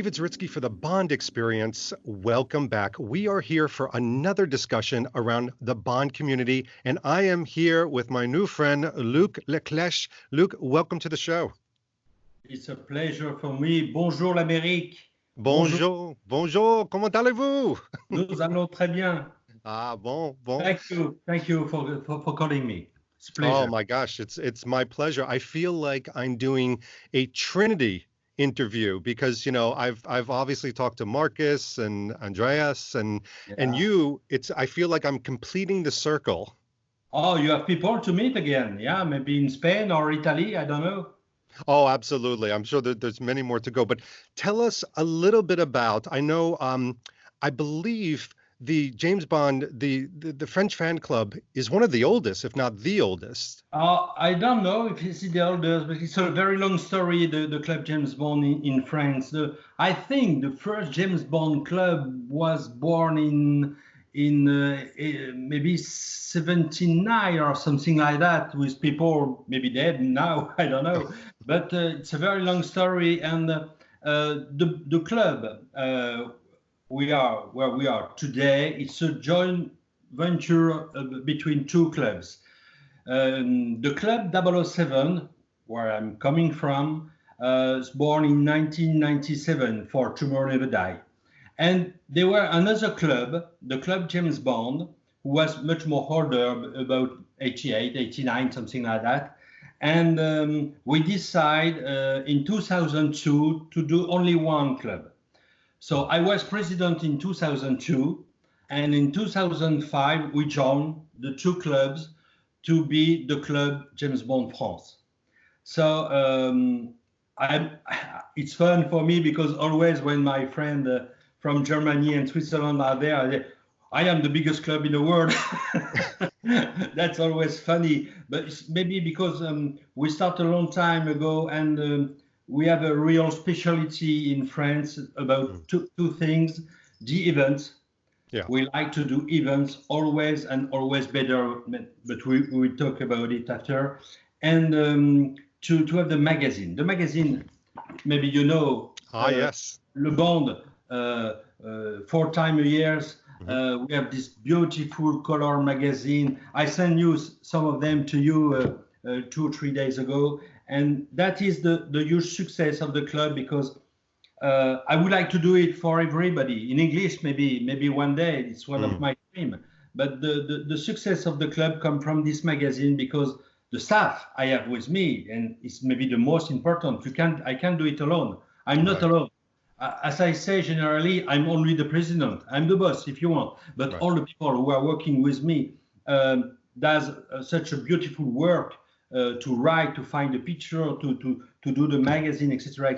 David Zaritsky for the Bond Experience. Welcome back. We are here for another discussion around the Bond community, and I am here with my new friend, Luc Le Clech. Luc, welcome to the show. It's a pleasure for me. Bonjour l'Amérique. Bonjour, bonjour, comment allez-vous? Nous allons très bien. Ah, bon. Thank you for calling me. It's a pleasure. Oh my gosh, it's my pleasure. I feel like I'm doing a Trinity interview because I've obviously talked to Marcus and Andreas and you. I feel like I'm completing the circle. Oh, you have people to meet again. Yeah, maybe in Spain or Italy, I don't know. Oh, absolutely. I'm sure that there's many more to go, but tell us a little bit about, I know, I believe the James Bond, the French fan club is one of the oldest, if not the oldest. I don't know if it's the oldest, but it's a very long story, the club James Bond in France. I think the first James Bond club was born in maybe 79 or something like that, with people maybe dead now, I don't know. But it's a very long story, and the club we are where we are today. It's a joint venture between two clubs. The club 007, where I'm coming from, was born in 1997 for Tomorrow Never Die. And there were another club, the club James Bond, who was much more older, about 88, 89, something like that. And we decided in 2002 to do only one club. So I was president in 2002, and in 2005 we joined the two clubs to be the club James Bond France. So it's fun for me because always when my friend from Germany and Switzerland are there, I am the biggest club in the world. That's always funny, but it's maybe because we started a long time ago, and we have a real specialty in France about two things: the events. Yeah. We like to do events always and always better, but we talk about it after. And to have the magazine. The magazine, maybe you know. Yes. Le Bond, 4 times a year. We have this beautiful color magazine. I sent you some of them to you 2 or 3 days ago. And that is the huge success of the club, because I would like to do it for everybody in English. Maybe one day. It's one of my dreams. But the success of the club comes from this magazine, because the staff I have with me, and it's maybe the most important. I can't do it alone. I'm not alone. As I say, generally, I'm only the president. I'm the boss, if you want. But all the people who are working with me does such a beautiful work. To write, to find a picture, to do the magazine, etc.,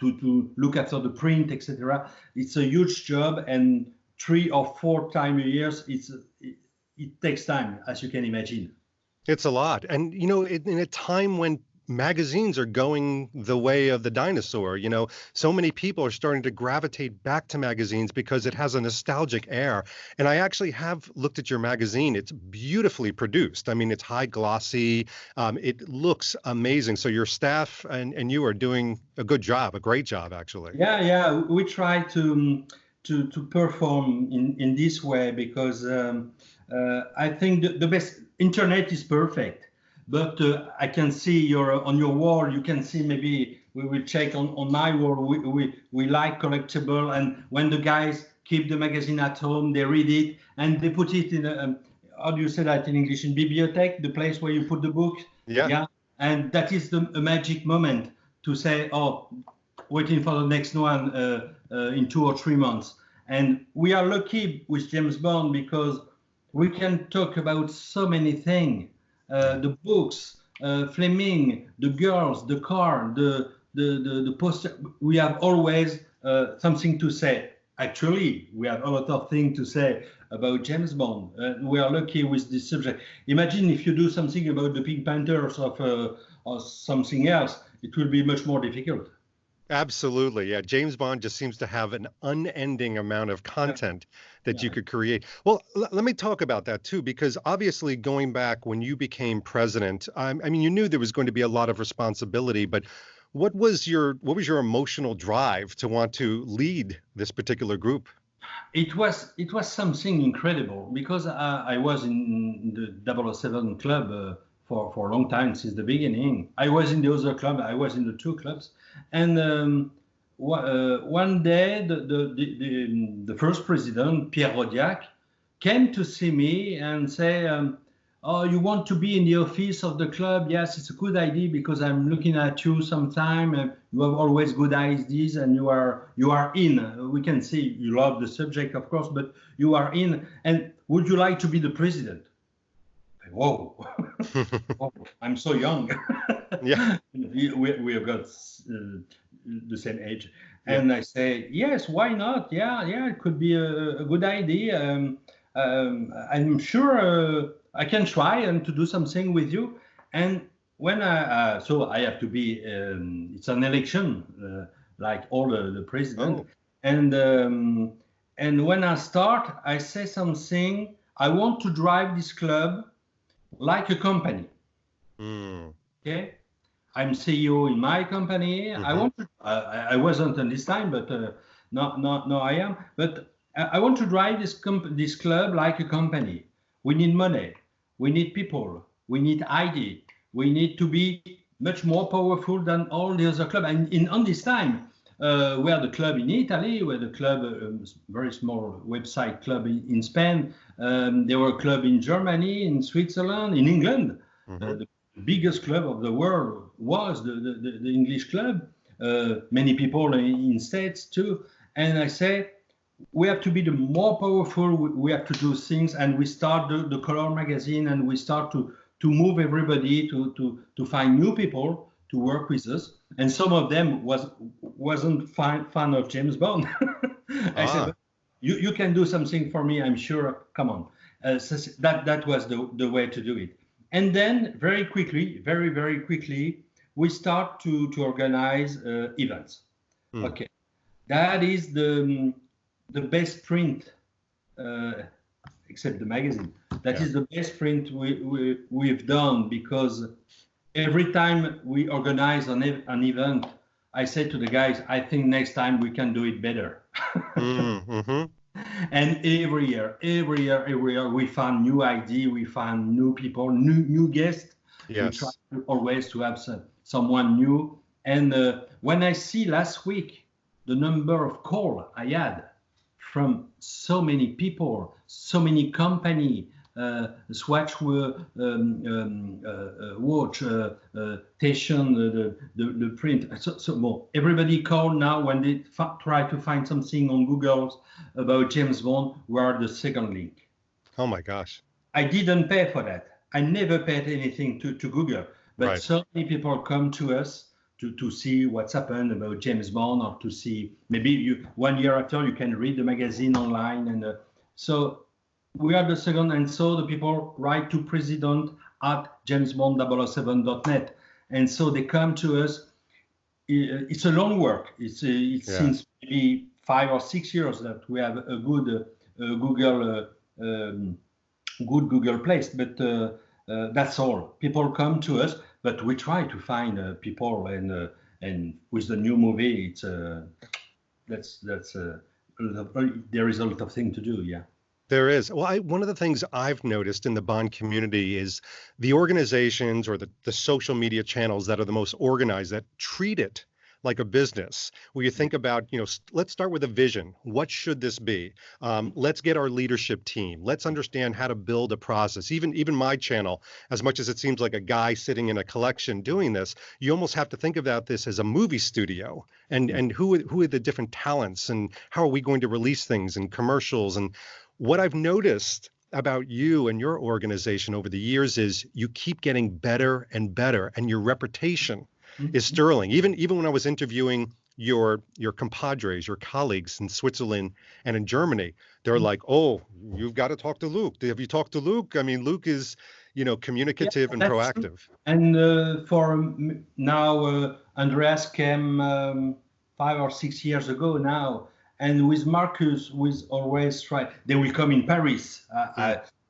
to look after the print, etc. It's a huge job, and 3 or 4 times a year, it takes time, as you can imagine. It's a lot. And, in a time when magazines are going the way of the dinosaur, so many people are starting to gravitate back to magazines because it has a nostalgic air. And I actually have looked at your magazine. It's beautifully produced. I mean, it's high glossy. It looks amazing. So your staff and you are doing a good job, a great job, actually. Yeah. We try to perform in this way, because I think the best internet is perfect. But I can see on your wall, you can see, maybe we will check on my wall. We like collectible, and when the guys keep the magazine at home, they read it and they put it in how do you say that in English? In bibliothèque, the place where you put the book. Yeah. And that is a magic moment to say, oh, waiting for the next one in 2 or 3 months. And we are lucky with James Bond, because we can talk about so many things. The books, Fleming, the girls, the car, the poster. We have always something to say. Actually, we have a lot of things to say about James Bond. We are lucky with this subject. Imagine if you do something about the Pink Panthers or something else, it will be much more difficult. Absolutely. Yeah. James Bond just seems to have an unending amount of content that you could create. Well, let me talk about that too, because obviously going back when you became president, I mean, you knew there was going to be a lot of responsibility, but What was your emotional drive to want to lead this particular group? It was something incredible because I was in the 007 club for a long time since the beginning. I was in the other club. I was in the two clubs, and one day the first president, Pierre Rodiac, came to see me and say, "Oh, you want to be in the office of the club? Yes, it's a good idea because I'm looking at you sometime. You have always good ideas, and you are in. We can see you love the subject, of course, but you are in. And would you like to be the president?" Whoa, oh, I'm so young. Yeah. We have got the same age, Yeah. and I say yes. Why not? Yeah. It could be a good idea. I'm sure I can try and to do something with you. And when so I have to be. It's an election, like all the president. Oh. And when I start, I say something. I want to drive this club like a company. Mm. Okay, I'm CEO in my company. I Hmm. want to. I wasn't at this time, but no, I am. But I want to drive this club like a company. We need money. We need people. We need idea. We need to be much more powerful than all the other clubs. And on this time, we are the club in Italy, we are the club, very small website club in Spain. There were a club in Germany, in Switzerland, in England. Hmm. The biggest club of the world was the English club. Many people in States too. And I say, we have to be the more powerful. We have to do things, and we start the color magazine, and we start to move everybody to find new people to work with us. And some of them wasn't fan of James Bond. I said, Ah. you can do something for me, I'm sure. Come on. So that was the way to do it. And then very quickly, very quickly, we start to organize events. Mm. Okay, that is the best print, uh, except the magazine. That Yeah. is the best print we've done, because every time we organize an event, I say to the guys, I think next time we can do it better. Mm-hmm. And every year, we find new idea, we find new people, new guests. We try Yes. always to have someone new. And when I see last week the number of calls I had from so many people, so many company, Swatch watch, Tation, the print. So more. Everybody call now when they try to find something on Google about James Bond. We are the second link. Oh my gosh. I didn't pay for that. I never paid anything to Google. But Right. so many people come to us to see what's happened about James Bond, or to see maybe 1 year after you can read the magazine online. And so we are the second. And so the people write to president@jamesbond007.net. And so they come to us. It's a long work. It's Yeah. since maybe 5 or 6 years that we have a good Google good Google place, but that's all. People come to us, but we try to find people, and with the new movie, it's that's there is a lot of thing to do. Yeah. There is. Well, one of the things I've noticed in the Bond community is the organizations or the social media channels that are the most organized, that treat it like a business, where you think about, let's start with a vision. What should this be? Let's get our leadership team. Let's understand how to build a process. Even my channel, as much as it seems like a guy sitting in a collection doing this, you almost have to think about this as a movie studio, and who are the different talents, and how are we going to release things and commercials. And what I've noticed about you and your organization over the years is you keep getting better and better, and your reputation is sterling. Even when I was interviewing your compadres, your colleagues in Switzerland and in Germany, they're like, "Oh, you've got to talk to Luc. Have you talked to Luc? I mean, Luc is, Yeah, communicative and that's true. proactive." And for now, Andreas came 5 or 6 years ago now, and with Marcus, with always try. They will come in Paris.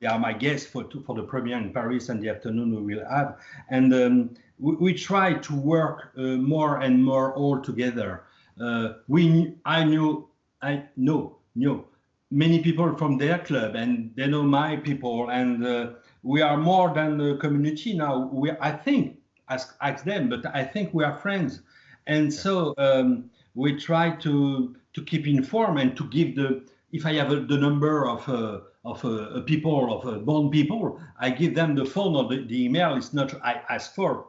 They are my guests for the premiere in Paris and the afternoon we will have. And we try to work more and more all together. I know many people from their club, and they know my people, and we are more than a community now. I think, ask them, but I think we are friends, and so we try to keep informed and to give the. If I have the number of people born people, I give them the phone or the email. It's not I asked for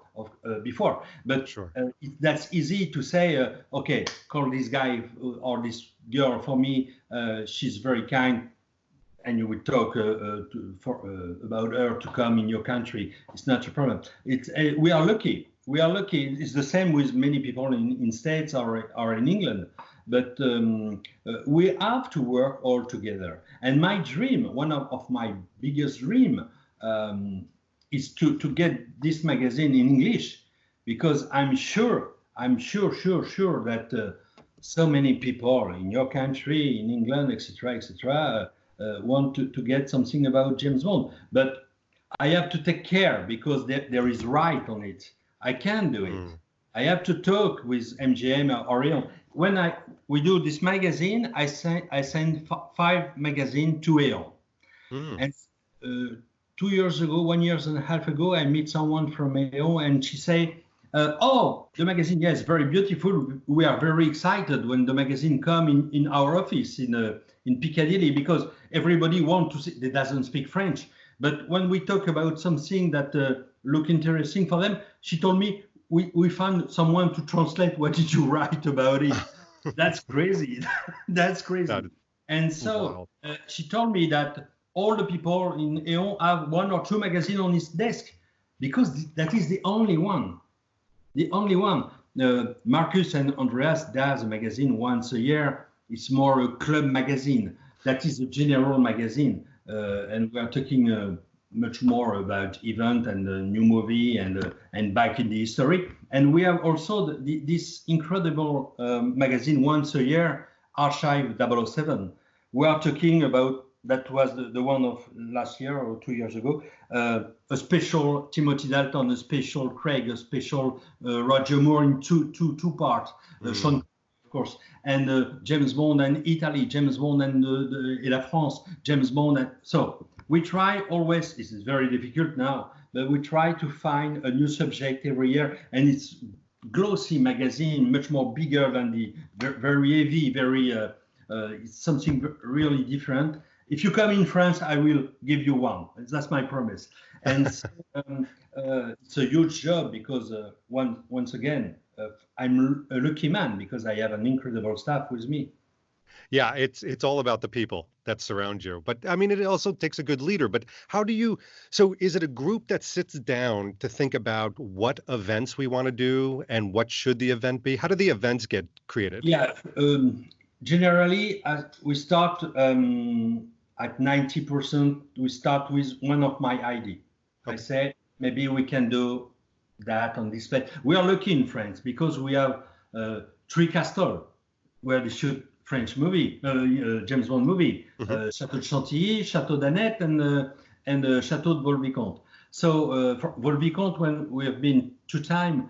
before, but Sure. that's easy to say. Okay, call this guy or this girl for me. She's very kind, and you would talk about her to come in your country. It's not a problem. We are lucky. We are lucky. It's the same with many people in States or in England. But we have to work all together. And my dream, one of my biggest dream, is to get this magazine in English, because I'm sure that so many people in your country, in England, etc., want to get something about James Bond. But I have to take care, because there is right on it. I can't do it. I have to talk with MGM or Aeon. When we do this magazine, I send 5 magazines to Aeon. And 2 years ago, 1 year and a half ago, I meet someone from Aeon, and she say, "Oh, the magazine, yes, very beautiful. We are very excited when the magazine come in our office in Piccadilly, because everybody want to see. They doesn't speak French, but when we talk about something that look interesting for them, she told me, we found someone to translate. What did you write about it?" That's crazy. That's crazy. And so she told me that all the people in Aeon have 1 or 2 magazines on his desk, because that is the only one. The only one. Marcus and Andreas does a magazine once a year. It's more a club magazine. That is a general magazine. And we are talking much more about event and new movie and back in the history. And we have also this incredible magazine once a year, Archive 007. We are talking about, that was the one of last year or 2 years ago, a special Timothy Dalton, a special Craig, a special Roger Moore in two parts, Sean, of course, and James Bond and Italy, James Bond and La France, James Bond. And so we try always, this is very difficult now, but we try to find a new subject every year, and it's glossy magazine, much more bigger than the very heavy, very it's something really different. If you come in France, I will give you one. That's my promise. And so, it's a huge job, because once again, I'm a lucky man, because I have an incredible staff with me. Yeah, it's all about the people that surround you. But I mean, it also takes a good leader. But so is it a group that sits down to think about what events we want to do and what should the event be? How do the events get created? Yeah, generally, we start at 90%. We start with one of my idea. Okay. I say, maybe we can do that on this place. We are lucky in France, because we have 3 castles where they shoot French movie, James Bond movie, Château de Chantilly, Château d'Aneth, and Château de Vaux-le-Vicomte. So for Vaux-le-Vicomte, when we have been 2 times,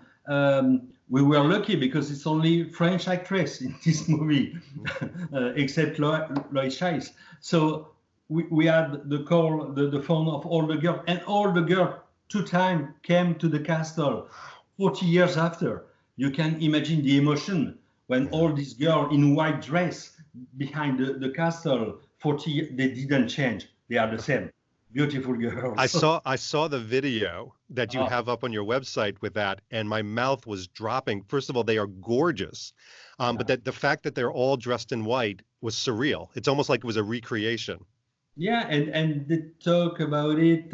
we were lucky, because it's only French actress in this movie, except Lois Chiles. So we had the call, the phone of all the girls, and all the girls 2 times came to the castle 40 years after. You can imagine the emotion when all these girls in white dress behind the castle, 40, they didn't change. They are the same. Beautiful girls. I saw the video that you have up on your website with that, and my mouth was dropping. First of all, they are gorgeous. But the fact that they're all dressed in white was surreal. It's almost like it was a recreation. Yeah, and they talk about it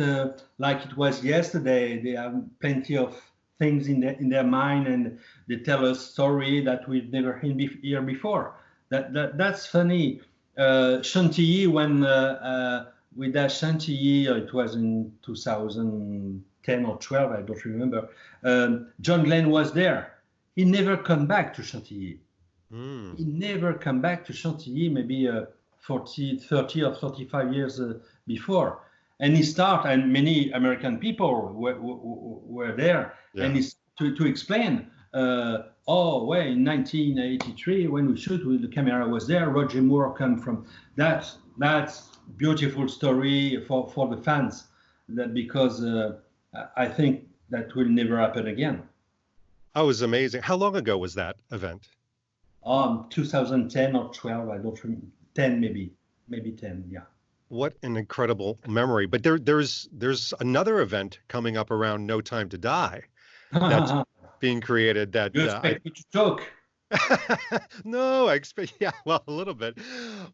like it was yesterday. They have plenty of things in their mind, and they tell us story that we've never heard here before. That's funny. Chantilly, when we did Chantilly, it was in 2010 or 12, I don't remember. John Glenn was there. He never come back to Chantilly. He never come back to Chantilly, maybe 30 or 35 years before. And he started, and many American people were there, and Yeah. he's to explain. Oh, well, in 1983, when we shoot, the camera was there. Roger Moore come from that. That's beautiful story for the fans, that because I think that will never happen again. Oh, it was amazing. How long ago was that event? 2010 or 12, I don't remember. 10 maybe 10. Yeah. What an incredible memory. But there's another event coming up around No Time to Die that's being created that You expect me to talk? no, I expect, yeah, well, a little bit.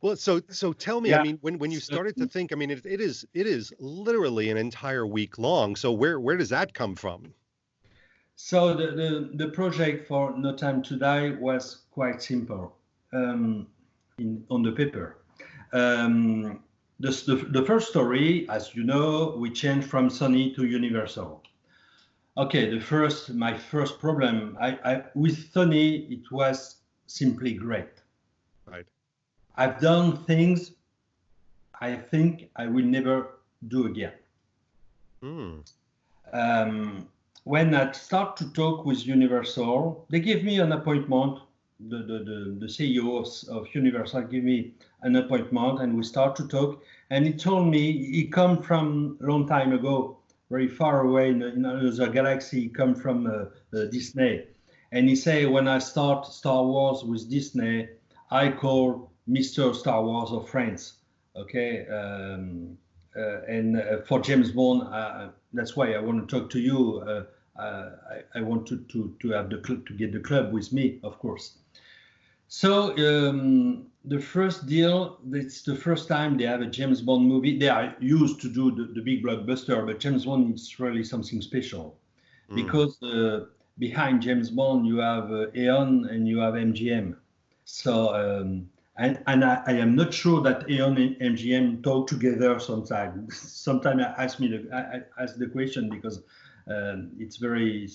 Well, so tell me, I Yeah. mean, when you started to think, I mean, it is literally an entire week long. So where does that come from? So the project for No Time to Die was quite simple on the paper. The first story, as you know, we changed from Sony to Universal. Okay, my first problem with Sony, it was simply great. Right. I've done things I think I will never do again. Hmm. When I start to talk with Universal, they give me an appointment. The CEO of Universal gave me an appointment, and we start to talk. And he told me he come from a long time ago, very far away in another galaxy. He come from Disney, and he say, when I start Star Wars with Disney, I call Mr. Star Wars of France. Okay. And for James Bond, that's why I want to talk to you. I want to have the club, to get the club with me, of course. So the first deal, it's the first time they have a James Bond movie. They are used to do the big blockbuster, but James Bond is really something special because behind James Bond you have Aeon and you have MGM. So and I am not sure that Aeon and MGM talk together sometimes. Sometimes I ask the question because it's very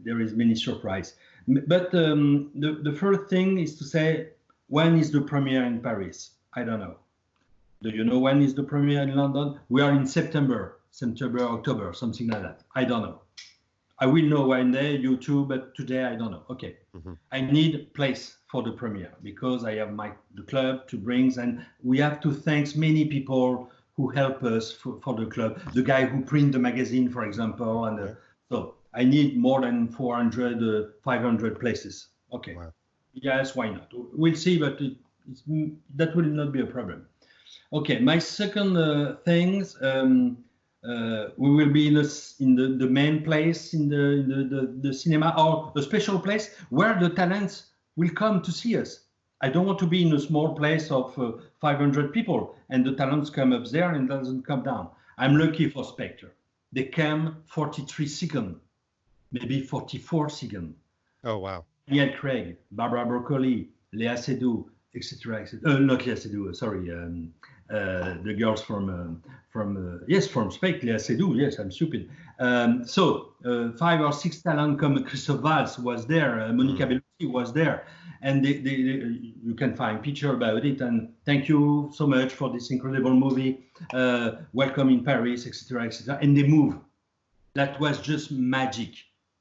there is many surprise. But the first thing is to say, when is the premiere in Paris? I don't know. Do you know when is the premiere in London? We are in September, October, something like that. I don't know. I will know one day, you too, but today I don't know. Okay. I need place for the premiere because I have the club to bring, and we have to thank many people who help us for the club. The guy who print the magazine, for example, and so I need more than 400, 500 places. Okay. Wow. Yes, why not? We'll see, but that will not be a problem. Okay, my second things. We will be in the main place in the cinema, or a special place where the talents will come to see us. I don't want to be in a small place of 500 people and the talents come up there and doesn't come down. I'm lucky for Spectre. They came 43 seconds, maybe 44 seconds. Oh, wow. Daniel Craig, Barbara Broccoli, Léa Seydoux, etc. Not Léa Seydoux, sorry. The girls from Spectre, Léa Seydoux. Yes, I'm stupid. So 5 or 6 talent come. Christophe Valls was there. Monica Bellucci was there, and you can find picture about it. And thank you so much for this incredible movie. Welcome in Paris, etc., etc. And they move. That was just magic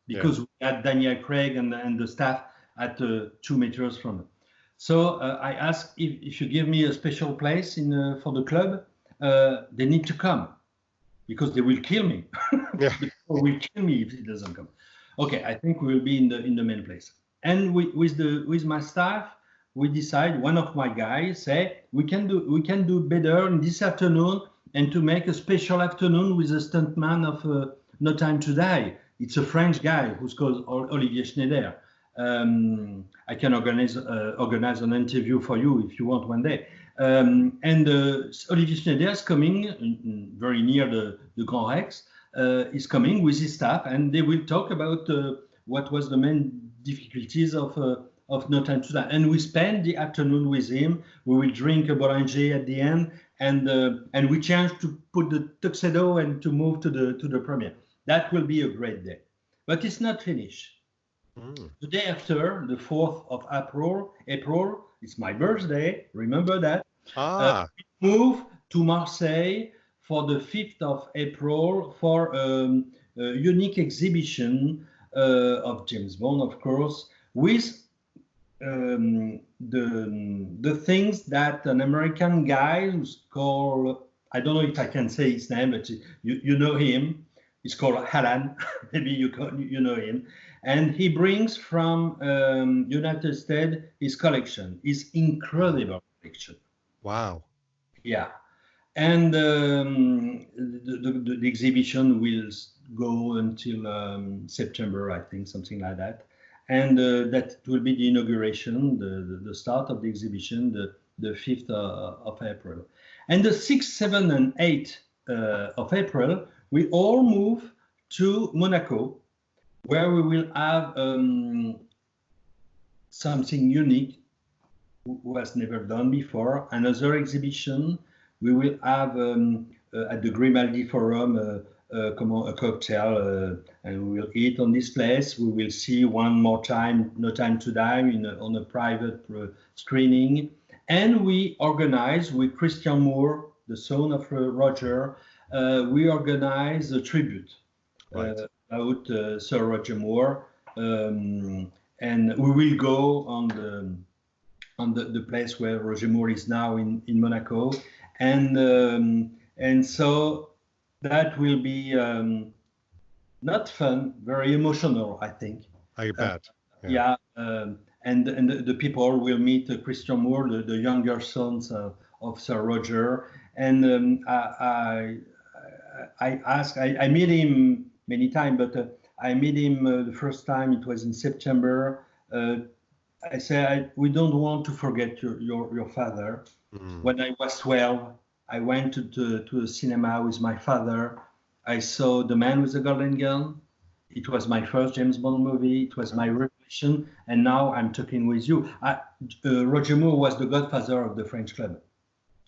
because we had Daniel Craig and the staff at 2 meters from them. So I asked if you give me a special place for the club, they need to come because they will kill me. Yeah. Or will kill me if it doesn't come. Okay, I think we will be in the main place. And with my staff, we decide. One of my guys say we can do better in this afternoon and to make a special afternoon with a stuntman of No Time to Die. It's a French guy who's called Olivier Schneider. I can organize an interview for you if you want one day. And Olivier Schneider is coming very near the Grand Rex. Is coming with his staff, and they will talk about what was the main difficulties of No Time to Die. And we spend the afternoon with him. We will drink a Boulanger at the end, and we change to put the tuxedo and to move to the premiere. That will be a great day, but it's not finished. The day after, the 4th of April, it's my birthday. Remember that? We move to Marseille for the 5th of April for a unique exhibition of James Bond, of course, with the things that an American guy who's called, I don't know if I can say his name, but you know him. He's called Alan. Maybe you know him. And he brings from United States his collection, his incredible collection. Wow. Yeah. And the exhibition will go until September, I think, something like that. And that will be the inauguration, the start of the exhibition, the 5th of April. And the 6th, 7th, and 8th of April, we all move to Monaco, where we will have something unique, was never done before, another exhibition. We will have at the Grimaldi Forum a cocktail, and we will eat on this place. We will see one more time, No Time to Die, on a private screening. And we organize with Christian Moore, the son of Roger, we organize a tribute about Sir Roger Moore. And we will go on the place where Roger Moore is now in Monaco. And so that will be not fun, very emotional, I think. I bet. Yeah. And the people will meet Christian Moore, the younger sons of Sir Roger. And I met him many times, but I met him the first time, it was in September. I said, we don't want to forget your father. Mm. When I was 12, I went to a cinema with my father. I saw The Man with the Golden Gun. It was my first James Bond movie. It was my revelation. And now I'm talking with you. Roger Moore was the godfather of the French club.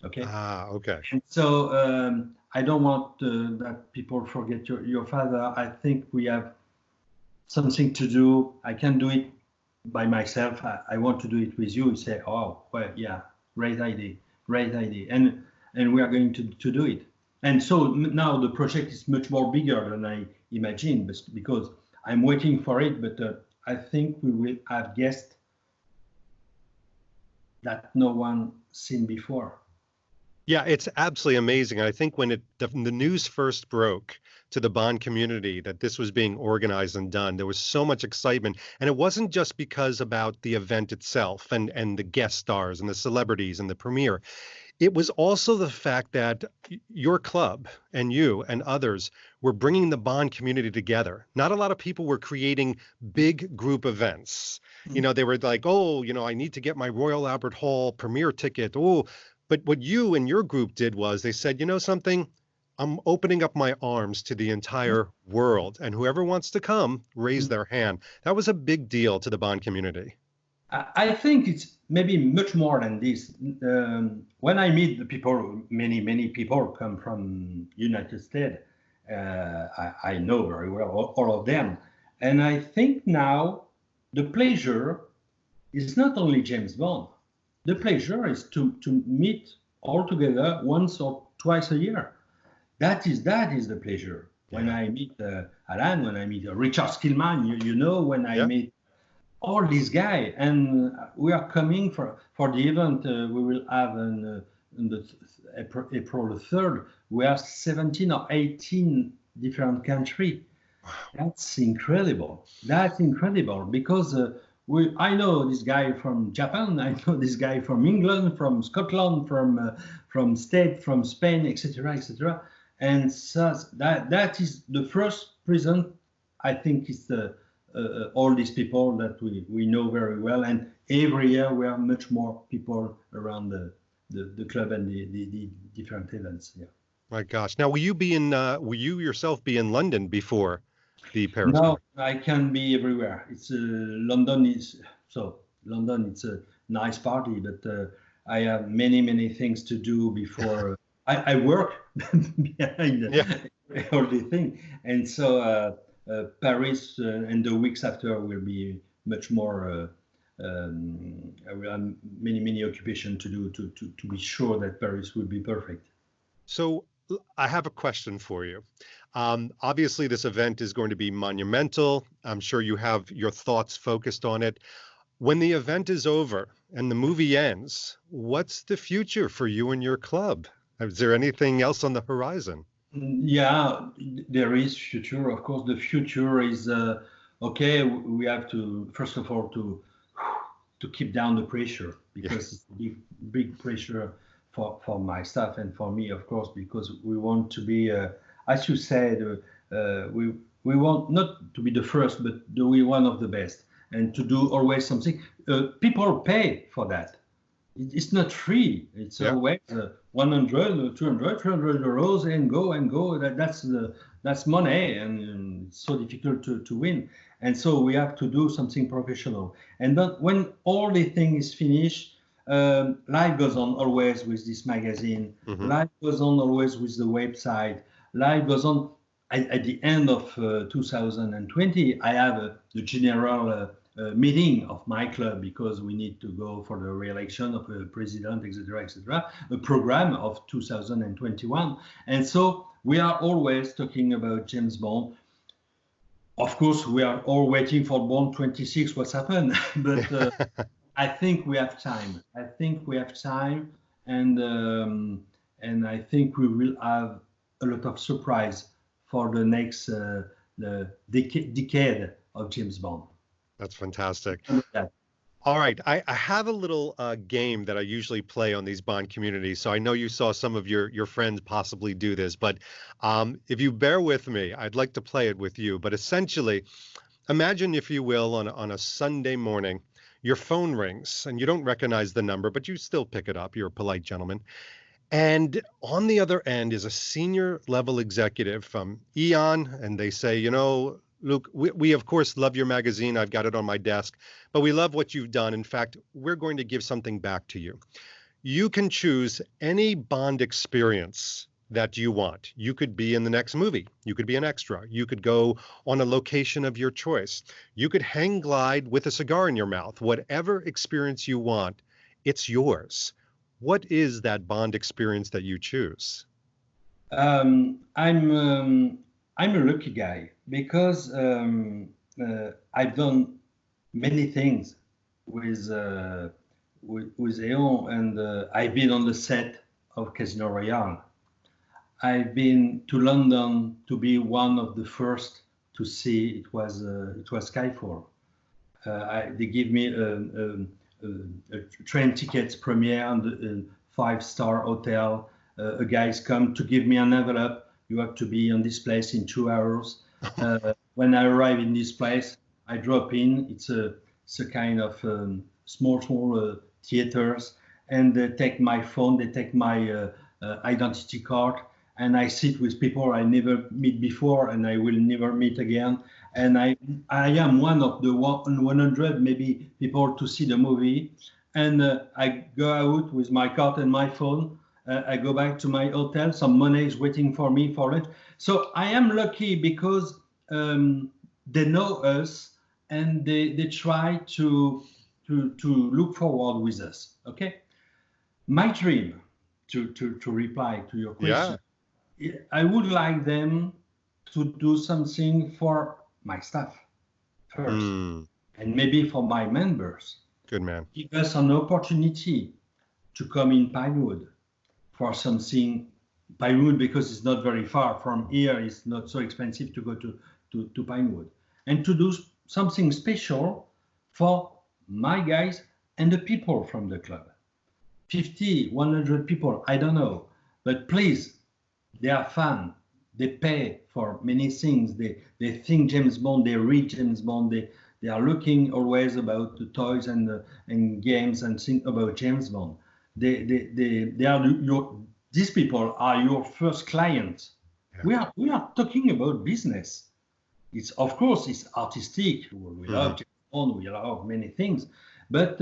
Okay. Okay. And so I don't want that people forget your father. I think we have something to do. I can do it by myself. I want to do it with you. You say, oh, well, yeah, great idea. And we are going to do it. And so now the project is much more bigger than I imagined, because I'm waiting for it. But I think we will have guests that no one seen before. Yeah, it's absolutely amazing. I think when the news first broke to the Bond community that this was being organized and done, there was so much excitement. And it wasn't just because about the event itself and the guest stars and the celebrities and the premiere. It was also the fact that your club and you and others were bringing the Bond community together. Not a lot of people were creating big group events. Mm-hmm. You know, they were like, oh, you know, I need to get my Royal Albert Hall premiere ticket. Oh, but what you and your group did was they said, you know something, I'm opening up my arms to the entire world, and whoever wants to come, raise their hand. That was a big deal to the Bond community. I think it's maybe much more than this. When I meet the people, many people come from United States. I know very well all of them. And I think now the pleasure is not only James Bond. The pleasure is to meet all together once or twice a year. That is the pleasure. Yeah. When I meet Alan, when I meet Richard Skillman, you know, when I meet all these guys, and we are coming for the event we will have on April the 3rd. We have 17 or 18 different countries. Wow. That's incredible. That's incredible because I know this guy from Japan, I know this guy from England, from Scotland, from States, from Spain, etc., etc. And so that is the first present. I think it's all these people that we know very well, and every year we have much more people around the club and the different events. Yeah. My gosh! Now, will you yourself be in London before the Paris? No, I can be everywhere. It's London. It's a nice party, but I have many things to do before. I work behind all the thing, and so. Paris and the weeks after will be much more. I will have many occupation to do to be sure that Paris will be perfect. So I have a question for you. Obviously, this event is going to be monumental. I'm sure you have your thoughts focused on it. When the event is over and the movie ends, what's the future for you and your club? Is there anything else on the horizon? Yeah, there is future. Of course, the future is okay. We have to first of all to keep down the pressure Yeah. because it's big pressure for my staff and for me, of course, because we want to be, as you said, we want not to be the first, but to be one of the best, and to do always something. People pay for that. It's not free. It's Yeah. always 100, 200, 300 euros and go. That's money, and it's so difficult to win. And so we have to do something professional. And but when all the thing is finished, life goes on always with this magazine. Hmm. Life goes on always with the website. Life goes on. At the end of 2020, I have the general meeting of my club because we need to go for the re-election of a president, etc., etc., a program of 2021. And so we are always talking about James Bond. Of course, we are all waiting for Bond 26, what's happened. But I think we have time. I think we have time, and I think we will have a lot of surprise for the next the decade of James Bond. That's fantastic. Yeah. All right. I have a little game that I usually play on these Bond communities. So I know you saw some of your friends possibly do this, but if you bear with me, I'd like to play it with you. But essentially, imagine, if you will, on a Sunday morning, your phone rings and you don't recognize the number, but you still pick it up. You're a polite gentleman. And on the other end is a senior level executive from Eon, and they say, Luke, we of course love your magazine. I've got it on my desk, but we love what you've done. In fact, we're going to give something back to you. You can choose any Bond experience that you want. You could be in the next movie. You could be an extra. You could go on a location of your choice. You could hang glide with a cigar in your mouth. Whatever experience you want, it's yours. What is that Bond experience that you choose? Um, I'm um, I'm a lucky guy because I've done many things with with Eon, and I've been on the set of Casino Royale. I've been to London to be one of the first to see it was Skyfall. They give me a train tickets premiere on the five-star hotel. A guy's come to give me an envelope. You have to be on this place in 2 hours. When I arrive in this place, I drop in. It's a kind of small theaters, and they take my phone, they take my identity card, and I sit with people I never meet before, and I will never meet again. And I am one of the 100 maybe people to see the movie, and I go out with my card and my phone. I go back to my hotel. Some money is waiting for me for it. So I am lucky because they know us, and they try to look forward with us. Okay, my dream to reply to your Yeah. question, I would like them to do something for my staff first, Mm, and maybe for my members. good man. Give us an opportunity to come in Pinewood for something. Pinewood, because it's not very far from here, it's not so expensive to go to Pinewood, and to do something special for my guys and the people from the club. 50, 100 people, I don't know, but please, they are fun. They pay for many things. They think James Bond. They read James Bond. They are looking always about the toys and games and think about James Bond. They are your these people are your first clients. Yeah. We are talking about business. It's of course it's artistic. We Hmm. love James Bond. We love many things, but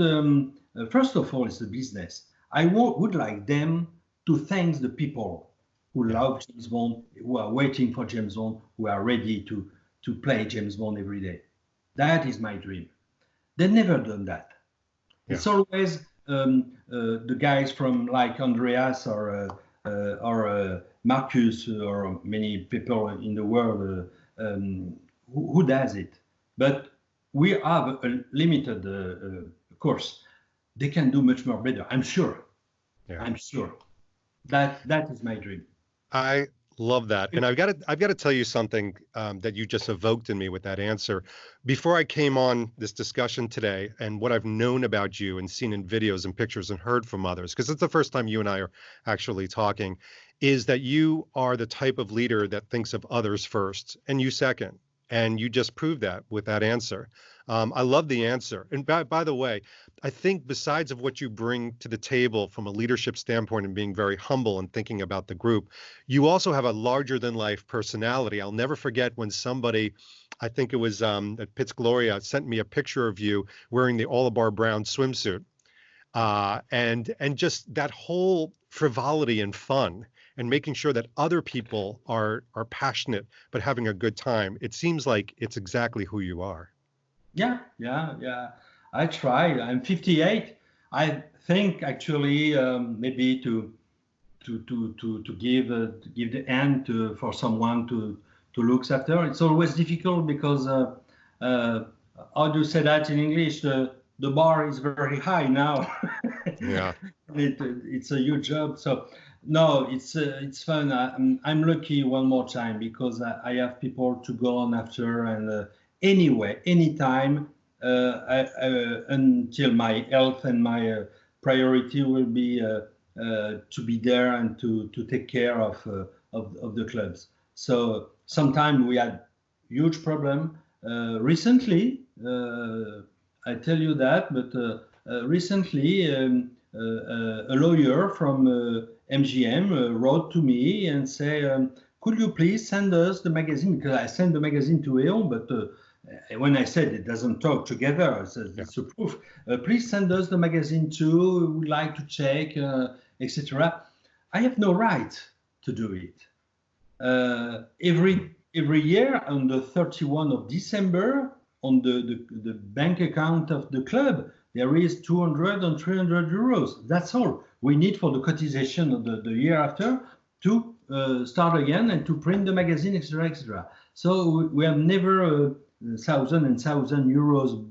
first of all, it's the business. Would like them to thank the people who Yeah. love James Bond, who are waiting for James Bond, who are ready to play James Bond every day. That is my dream. They never done that. Yeah. It's always the guys from like Andreas or Marcus or many people in the world who does it. But we have a limited course. They can do much more better. I'm sure. Yeah. I'm sure. That is my dream. I love that. And I've got to tell you something that you just evoked in me with that answer. Before I came on this discussion today, and what I've known about you and seen in videos and pictures and heard from others, because it's the first time you and I are actually talking, is that you are the type of leader that thinks of others first and you second. And you just proved that with that answer. I love the answer. And by the way, I think besides of what you bring to the table from a leadership standpoint and being very humble and thinking about the group, you also have a larger than life personality. I'll never forget when somebody, I think it was at Pitt's Gloria, sent me a picture of you wearing the Oliver Brown swimsuit. And just that whole frivolity and fun and making sure that other people are passionate but having a good time. It seems like it's exactly who you are. Yeah. I try. I'm 58. I think actually maybe to give the hand for someone to look after. It's always difficult because how do you say that in English? The bar is very high now. Yeah. It's a huge job. So no, it's fun. I'm lucky one more time because I have people to go on after, and anyway, anytime until my health and my priority will be to be there and to take care of the clubs. So sometimes we had huge problem. Recently, I tell you that, but recently a lawyer from MGM wrote to me and say, could you please send us the magazine? Because I sent the magazine to Eon, but when I said it doesn't talk together, I said, it's a proof. Please send us the magazine too. We'd like to check, etc. I have no right to do it. Every year on the 31 of December, on the bank account of the club, there is 200 and 300 euros. That's all we need for the cotization of the year after to start again and to print the magazine, etc., etc. So we have never 1,000 and 1,000 euros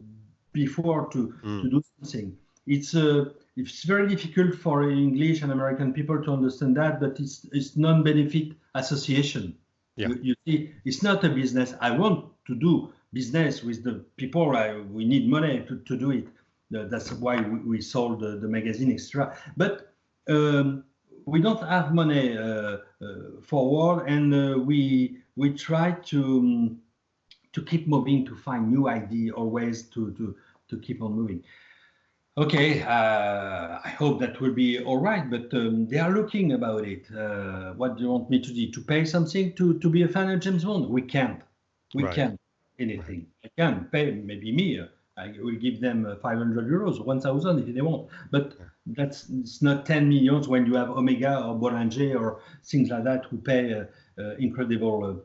before to do something. It's very difficult for English and American people to understand that, but it's non-benefit association. Yeah. You see, it's not a business. I want to do business with the people. We need money to do it. That's why we sold the magazine, etc. But we don't have money forward, and we try to keep moving, to find new idea, always to keep on moving. Okay, I hope that will be all right, but they are looking about it. What do you want me to do? To pay something to be a fan of James Bond? We can't. We can't anything. Right. I can pay, maybe me. I will give them 500 euros, 1,000 if they want. But it's not 10 millions when you have Omega or Bollinger or things like that who pay incredible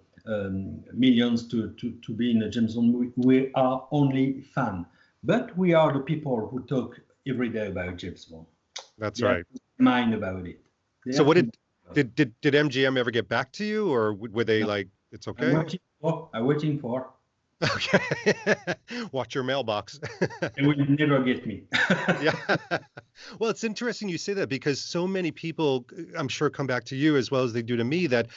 millions to be in a James Bond movie. We are only fans. But we are the people who talk every day about James Bond. That's right. Mind about it. So what did MGM ever get back to you, or were they like, it's okay? I'm waiting for. Okay. Watch your mailbox. They will never get me. Yeah. Well, it's interesting you say that, because so many people, I'm sure, come back to you as well as they do to me, that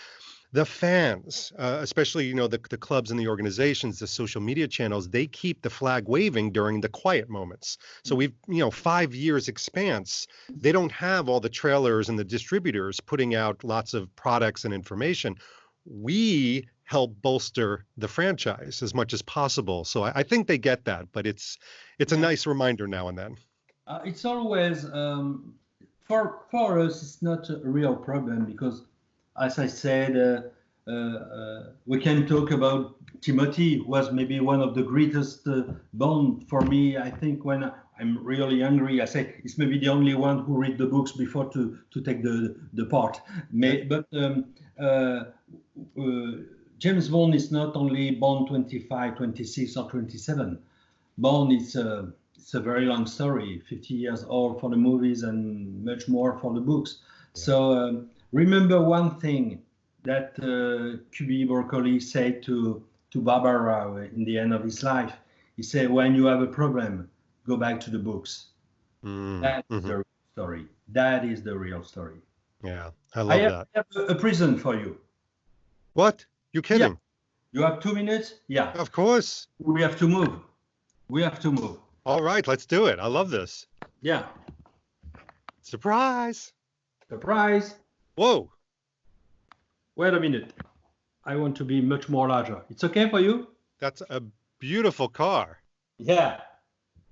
the fans, especially, the clubs and the organizations, the social media channels, they keep the flag waving during the quiet moments. So we've, 5 years expanse. They don't have all the trailers and the distributors putting out lots of products and information. We help bolster the franchise as much as possible. So I think they get that, but it's a nice reminder now and then. It's always, for us, it's not a real problem because, as I said, we can talk about Timothy, who was maybe one of the greatest Bond for me. I think when I'm really hungry, I say it's maybe the only one who read the books before to take the part. But James Bond is not only Bond 25, 26, or 27. Bond is it's a very long story, 50 years old for the movies and much more for the books. Yeah. So remember one thing, that QB Broccoli said to Barbara in the end of his life. He said, when you have a problem, go back to the books. That's Mm-hmm. the real story. That is the real story. Yeah, I love that. I have a present for you. What? You Yeah. kidding? You have 2 minutes? Yeah. Of course. We have to move. We have to move. All right, let's do it. I love this. Yeah. Surprise. Surprise. Whoa. Wait a minute. I want to be much more larger. It's okay for you? That's a beautiful car. Yeah.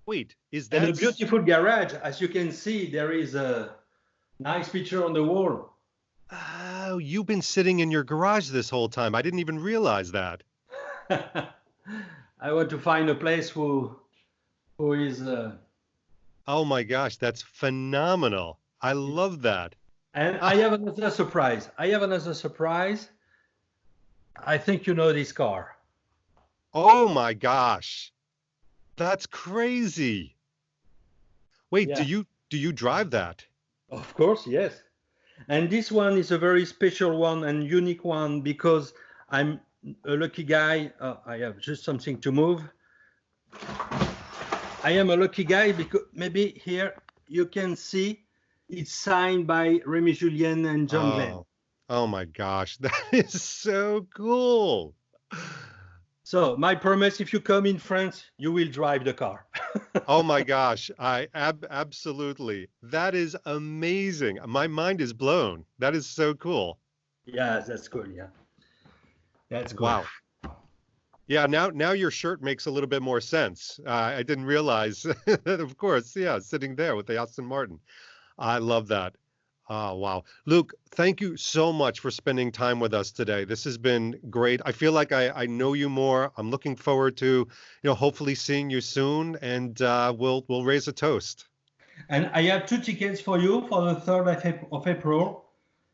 Wait, is And that a beautiful garage. As you can see, there is a nice picture on the wall. Oh, you've been sitting in your garage this whole time. I didn't even realize that. I want to find a place who is Oh my gosh, that's phenomenal. I love that. and I have another surprise. I think you know this car. Oh my gosh. That's crazy. Wait, Yeah. do you drive that? Of course, yes. And this one is a very special one and unique one because I'm a lucky guy. I have just something to move. I am a lucky guy because maybe here you can see it's signed by Remy Julien and John Glenn. Oh my gosh, that is so cool. So my promise, if you come in France, you will drive the car. Oh my gosh, I absolutely. That is amazing. My mind is blown. That is so cool. Yeah, that's cool. Yeah, that's cool. Wow. Yeah, now your shirt makes a little bit more sense. I didn't realize that, of course, yeah, sitting there with the Aston Martin. I love that. Oh, wow. Luc, thank you so much for spending time with us today. This has been great. I feel like I know you more. I'm looking forward to, hopefully seeing you soon, and we'll raise a toast. And I have 2 tickets for you for the 3rd of April.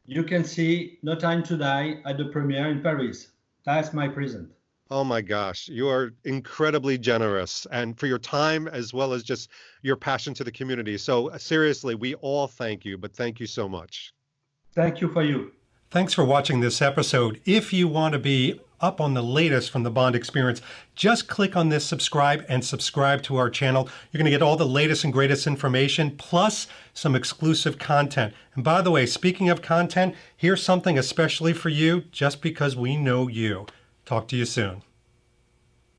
You can see No Time to Die at the premiere in Paris. That's my present. Oh my gosh, you are incredibly generous and for your time as well as just your passion to the community. So seriously, we all thank you, but thank you so much. Thank you for you. Thanks for watching this episode. If you want to be up on the latest from the Bond experience, just click on this subscribe and subscribe to our channel. You're going to get all the latest and greatest information, plus some exclusive content. And by the way, speaking of content, here's something especially for you, just because we know you. Talk to you soon.